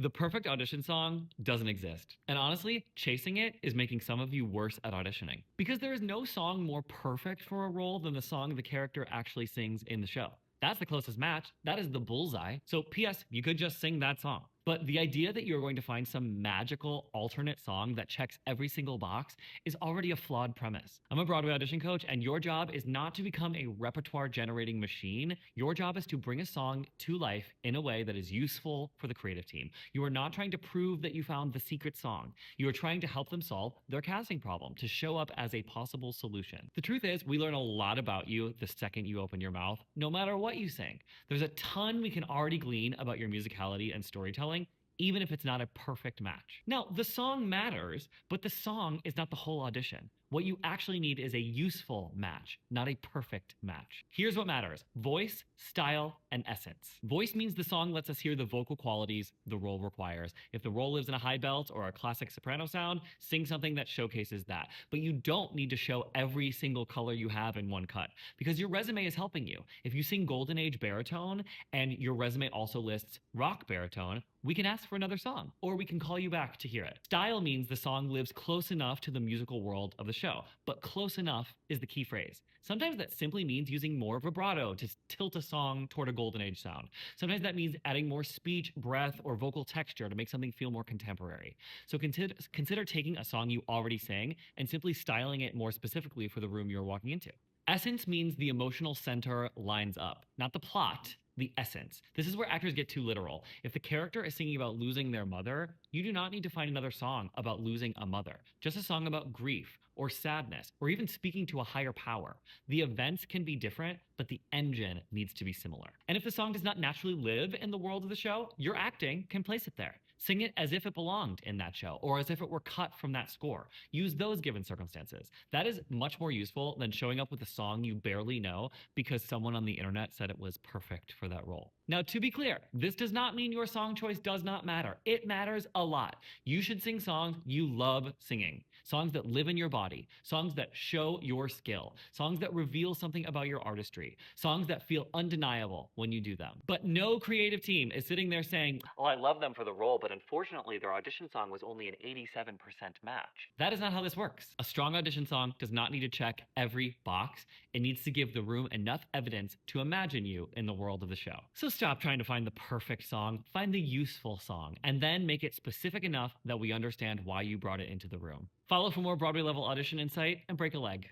The perfect audition song doesn't exist. And honestly, chasing it is making some of you worse at auditioning. Because there is no song more perfect for a role than the song the character actually sings in the show. That's the closest match. That is the bullseye. So, P.S., you could just sing that song. But the idea that you're going to find some magical alternate song that checks every single box is already a flawed premise. I'm a Broadway audition coach, and your job is not to become a repertoire generating machine. Your job is to bring a song to life in a way that is useful for the creative team. You are not trying to prove that you found the secret song. You are trying to help them solve their casting problem, to show up as a possible solution. The truth is, we learn a lot about you the second you open your mouth, no matter what you sing. There's a ton we can already glean about your musicality and storytelling, even if it's not a perfect match. Now, the song matters, but the song is not the whole audition. What you actually need is a useful match, not a perfect match. Here's what matters: voice, style, and essence. Voice means the song lets us hear the vocal qualities the role requires. If the role lives in a high belt or a classic soprano sound, sing something that showcases that. But you don't need to show every single color you have in one cut, because your resume is helping you. If you sing Golden Age baritone and your resume also lists rock baritone, we can ask for another song, or we can call you back to hear it. Style means the song lives close enough to the musical world of the show, but close enough is the key phrase. Sometimes that simply means using more vibrato to tilt a song toward a Golden Age sound. Sometimes that means adding more speech, breath, or vocal texture to make something feel more contemporary. So consider taking a song you already sang and simply styling it more specifically for the room you're walking into. Essence means the emotional center lines up, not the plot, the essence. This is where actors get too literal. If the character is singing about losing their mother, you do not need to find another song about losing a mother. Just a song about grief or sadness or even speaking to a higher power. The events can be different, but the engine needs to be similar. And if the song does not naturally live in the world of the show, your acting can place it there. Sing it as if it belonged in that show or as if it were cut from that score. Use those given circumstances. That is much more useful than showing up with a song you barely know because someone on the internet said it was perfect for that role. Now, to be clear, this does not mean your song choice does not matter. It matters a lot. You should sing songs you love singing, songs that live in your body, songs that show your skill, songs that reveal something about your artistry, songs that feel undeniable when you do them. But no creative team is sitting there saying, "Oh, I love them for the role, but unfortunately their audition song was only an 87% match." That is not how this works. A strong audition song does not need to check every box. It needs to give the room enough evidence to imagine you in the world of the show. So stop trying to find the perfect song, find the useful song, and then make it specific enough that we understand why you brought it into the room. Follow for more Broadway level audition insight and break a leg.